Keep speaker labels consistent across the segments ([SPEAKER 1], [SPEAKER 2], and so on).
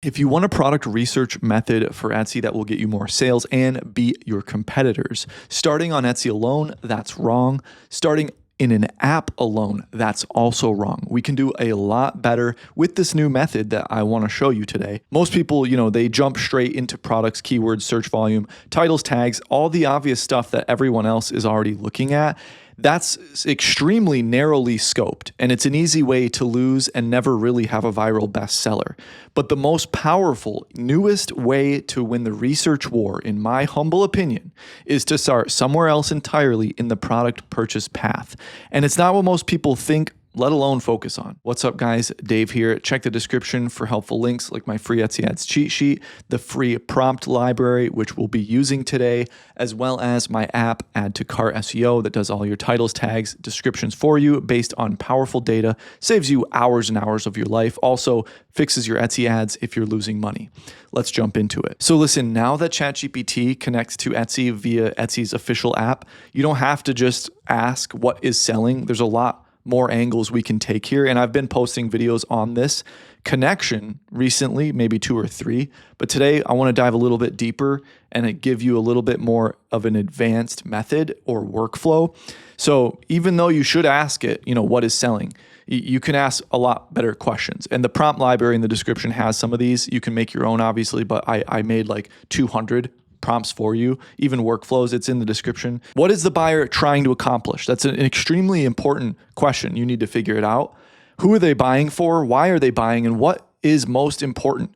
[SPEAKER 1] If you want a product research method for Etsy that will get you more sales and beat your competitors, starting on Etsy alone, that's wrong. Starting in an app alone, that's also wrong. We can do a lot better with this new method that I want to show you today. Most people, they jump straight into products, keywords, search volume, titles, tags, all the obvious stuff that everyone else is already looking at. That's extremely narrowly scoped, and it's an easy way to lose and never really have a viral bestseller. But the most powerful, newest way to win the research war, in my humble opinion, is to start somewhere else entirely in the product purchase path. And it's not what most people think, let alone focus on. What's up, guys? Dave here. Check the description for helpful links like my free Etsy ads cheat sheet, the free prompt library, which we'll be using today, as well as my app, AddToCartSEO, that does all your titles, tags, descriptions for you based on powerful data, saves you hours and hours of your life, also fixes your Etsy ads if you're losing money. Let's jump into it. So listen, now that ChatGPT connects to Etsy via Etsy's official app, you don't have to just ask what is selling. There's a lot more angles we can take here. And I've been posting videos on this connection recently, maybe 2 or 3. But today I want to dive a little bit deeper and give you a little bit more of an advanced method or workflow. So even though you should ask it, what is selling, you can ask a lot better questions. And the prompt library in the description has some of these. You can make your own, obviously, but I made like 200 prompts for you, even workflows. It's in the description. What is the buyer trying to accomplish? That's an extremely important question. You need to figure it out. Who are they buying for? Why are they buying? And what is most important?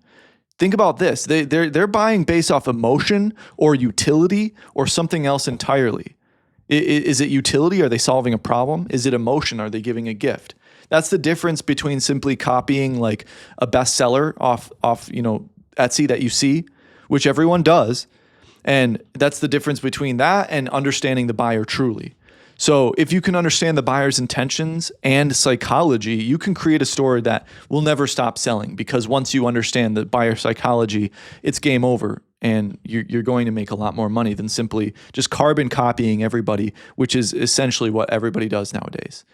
[SPEAKER 1] Think about this. They're buying based off emotion or utility or something else entirely. Is it utility? Are they solving a problem? Is it emotion? Are they giving a gift? That's the difference between simply copying like a bestseller off Etsy that you see, which everyone does. And that's the difference between that and understanding the buyer truly. So if you can understand the buyer's intentions and psychology, you can create a story that will never stop selling, because once you understand the buyer psychology, it's game over and you're going to make a lot more money than simply just carbon copying everybody, which is essentially what everybody does nowadays,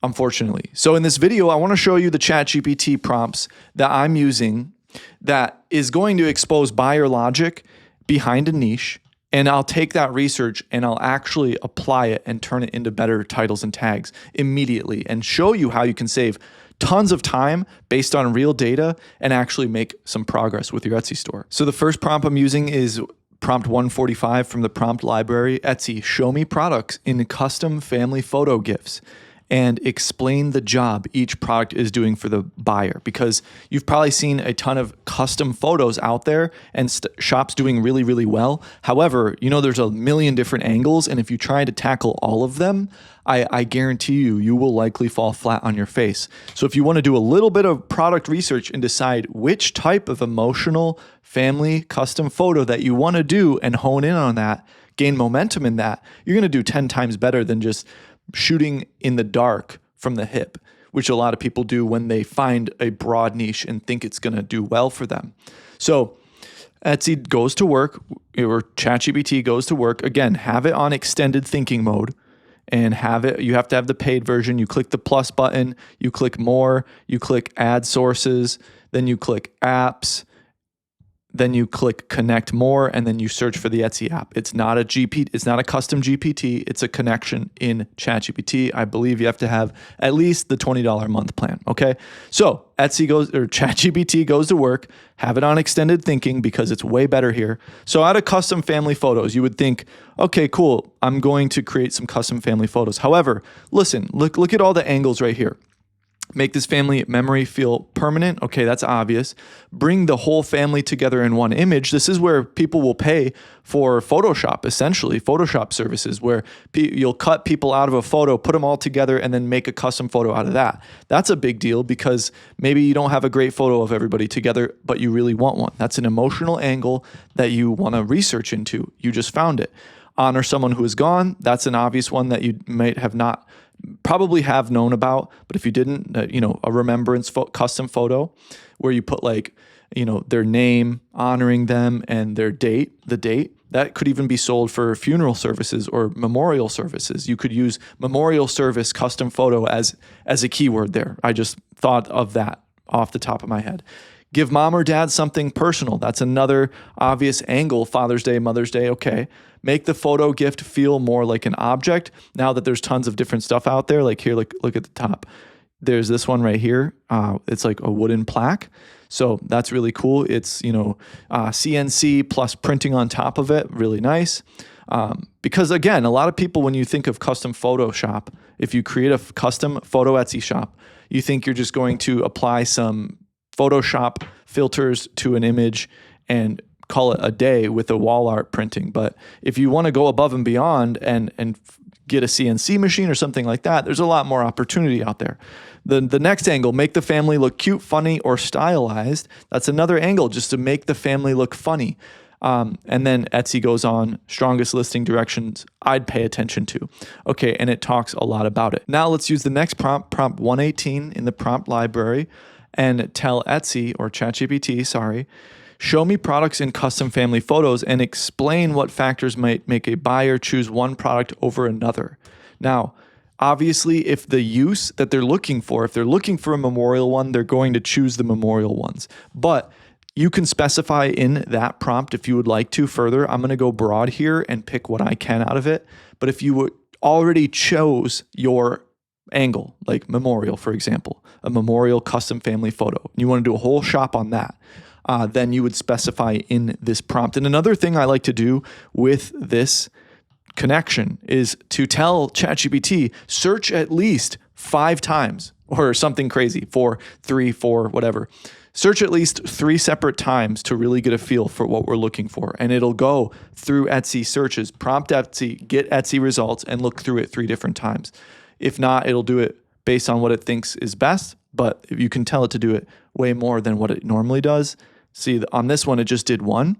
[SPEAKER 1] unfortunately. So in this video, I want to show you the ChatGPT prompts that I'm using that is going to expose buyer logic behind a niche, and I'll take that research and I'll actually apply it and turn it into better titles and tags immediately and show you how you can save tons of time based on real data and actually make some progress with your Etsy store. So the first prompt I'm using is prompt 145 from the prompt library. Etsy, show me products in custom family photo gifts and explain the job each product is doing for the buyer, because you've probably seen a ton of custom photos out there and shops doing really, really well. However, there's a million different angles, and if you try to tackle all of them, I guarantee you will likely fall flat on your face. So if you want to do a little bit of product research and decide which type of emotional family custom photo that you want to do and hone in on that, gain momentum in that, you're going to do 10 times better than just shooting in the dark from the hip, which a lot of people do when they find a broad niche and think it's going to do well for them. So Etsy goes to work, or ChatGPT goes to work. Again, have it on extended thinking mode and you have to have the paid version. You click the plus button, you click more, you click add sources, then you click apps, then you click connect more, and then you search for the Etsy app. It's not a custom GPT, it's a connection in ChatGPT. I believe you have to have at least the $20 a month plan, okay? So ChatGPT goes to work, have it on extended thinking because it's way better here. So out of custom family photos, you would think, okay, cool, I'm going to create some custom family photos. However, listen, look at all the angles right here. Make this family memory feel permanent. Okay, that's obvious. Bring the whole family together in one image. This is where people will pay for Photoshop, essentially, Photoshop services, where you'll cut people out of a photo, put them all together, and then make a custom photo out of that. That's a big deal because maybe you don't have a great photo of everybody together, but you really want one. That's an emotional angle that you want to research into. You just found it. Honor someone who is gone. That's an obvious one that you might have not probably have known about, but if you didn't, a remembrance custom photo where you put their name, honoring them, and the date, that could even be sold for funeral services or memorial services. You could use memorial service custom photo as a keyword there. I just thought of that off the top of my head. Give mom or dad something personal. That's another obvious angle. Father's Day, Mother's Day, okay. Make the photo gift feel more like an object. Now that there's tons of different stuff out there, like here, look at the top. There's this one right here. It's like a wooden plaque. So that's really cool. It's, CNC plus printing on top of it. Really nice. Because again, a lot of people, when you think of custom Photoshop, if you create a custom photo Etsy shop, you think you're just going to apply some Photoshop filters to an image and call it a day with the wall art printing. But if you want to go above and beyond and get a CNC machine or something like that, there's a lot more opportunity out there. The next angle, make the family look cute, funny, or stylized. That's another angle, just to make the family look funny. And then Etsy goes on, strongest listing directions I'd pay attention to. Okay, and it talks a lot about it. Now let's use the next prompt, prompt 118 in the prompt library, and tell Etsy, or ChatGPT, show me products in custom family photos and explain what factors might make a buyer choose one product over another. Now, obviously, if the use that they're looking for, if they're looking for a memorial one, they're going to choose the memorial ones. But you can specify in that prompt if you would like to further. I'm going to go broad here and pick what I can out of it. But if you already chose your angle, like memorial, for example, a memorial custom family photo, you want to do a whole shop on that, then you would specify in this prompt. And another thing I like to do with this connection is to tell ChatGPT, search at least 5 times or something crazy, 4, 3, 4, whatever. Search at least 3 separate times to really get a feel for what we're looking for. And it'll go through Etsy searches, prompt Etsy, get Etsy results, and look through it 3 different times. If not, it'll do it based on what it thinks is best, but you can tell it to do it way more than what it normally does. See, on this one, it just did 1,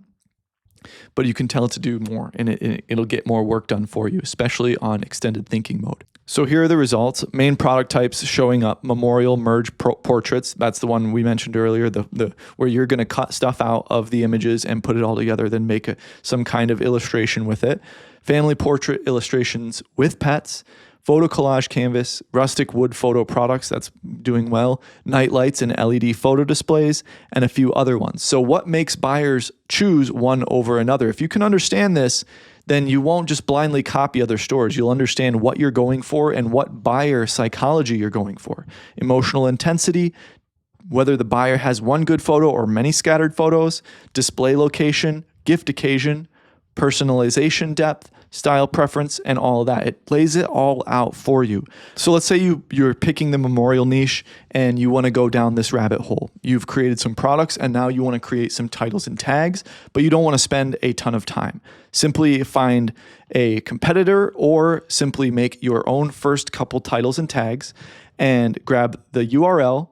[SPEAKER 1] but you can tell it to do more, and it'll get more work done for you, especially on extended thinking mode. So here are the results. Main product types showing up: memorial, merge, portraits. That's the one we mentioned earlier, the where you're going to cut stuff out of the images and put it all together, then make some kind of illustration with it. Family portrait illustrations with pets. Photo collage canvas, rustic wood photo products, that's doing well, night lights and LED photo displays, and a few other ones. So what makes buyers choose one over another? If you can understand this, then you won't just blindly copy other stores. You'll understand what you're going for and what buyer psychology you're going for. Emotional intensity, whether the buyer has one good photo or many scattered photos, display location, gift occasion, personalization depth, style preference, and all of that. It lays it all out for you. So let's say you're picking the memorial niche and you want to go down this rabbit hole. You've created some products and now you want to create some titles and tags, but you don't want to spend a ton of time. Simply find a competitor or simply make your own first couple titles and tags and grab the URL,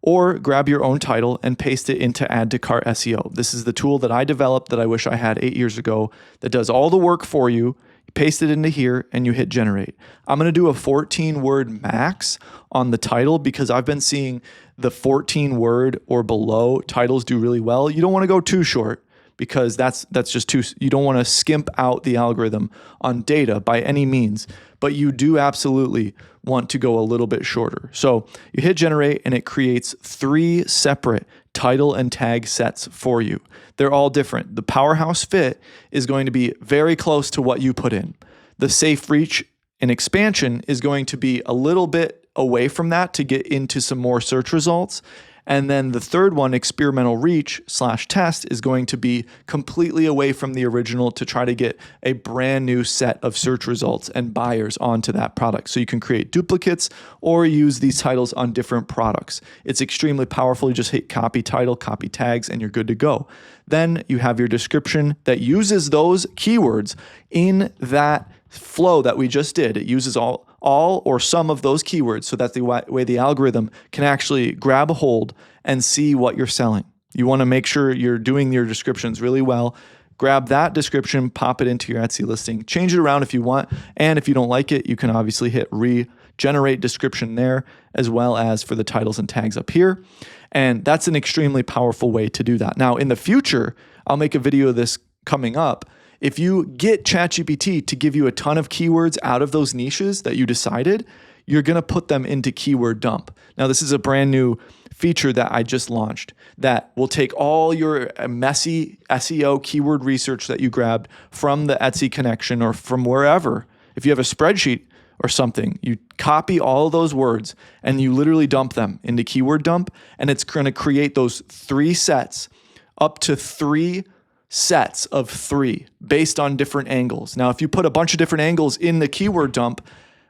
[SPEAKER 1] or grab your own title and paste it into AddToCartSEO. This is the tool that I developed that I wish I had 8 years ago that does all the work for you. You paste it into here and you hit generate. I'm going to do a 14-word max on the title because I've been seeing the 14-word or below titles do really well. You don't want to go too short because that's just too, you don't want to skimp out the algorithm on data by any means, but you do absolutely want to go a little bit shorter. So you hit generate and it creates 3 separate title and tag sets for you. They're all different. The powerhouse fit is going to be very close to what you put in. The safe reach and expansion is going to be a little bit away from that to get into some more search results. And then the third one, experimental reach / test, is going to be completely away from the original to try to get a brand new set of search results and buyers onto that product. So you can create duplicates or use these titles on different products. It's extremely powerful. You just hit copy title, copy tags, and you're good to go. Then you have your description that uses those keywords in that flow that we just did. It uses all or some of those keywords so that the way the algorithm can actually grab a hold and see what you're selling. You want to make sure you're doing your descriptions really well. Grab that description, pop it into your Etsy listing, change it around if you want. And if you don't like it, you can obviously hit regenerate description there, as well as for the titles and tags up here. And that's an extremely powerful way to do that. Now, in the future, I'll make a video of this coming up. If you get ChatGPT to give you a ton of keywords out of those niches that you decided, you're going to put them into keyword dump. Now, this is a brand new feature that I just launched that will take all your messy SEO keyword research that you grabbed from the Etsy connection or from wherever. If you have a spreadsheet or something, you copy all of those words and you literally dump them into keyword dump, and it's going to create those 3 sets, up to 3 sets of 3 based on different angles. Now, if you put a bunch of different angles in the keyword dump,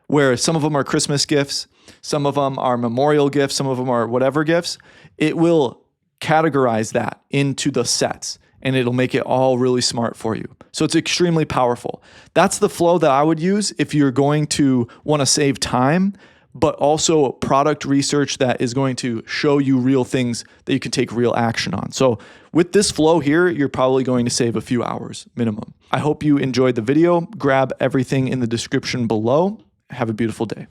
[SPEAKER 1] where some of them are Christmas gifts, some of them are memorial gifts, some of them are whatever gifts, it will categorize that into the sets and it'll make it all really smart for you. So it's extremely powerful. That's the flow that I would use if you're going to want to save time, but also product research that is going to show you real things that you can take real action on. So with this flow here, you're probably going to save a few hours minimum. I hope you enjoyed the video. Grab everything in the description below. Have a beautiful day.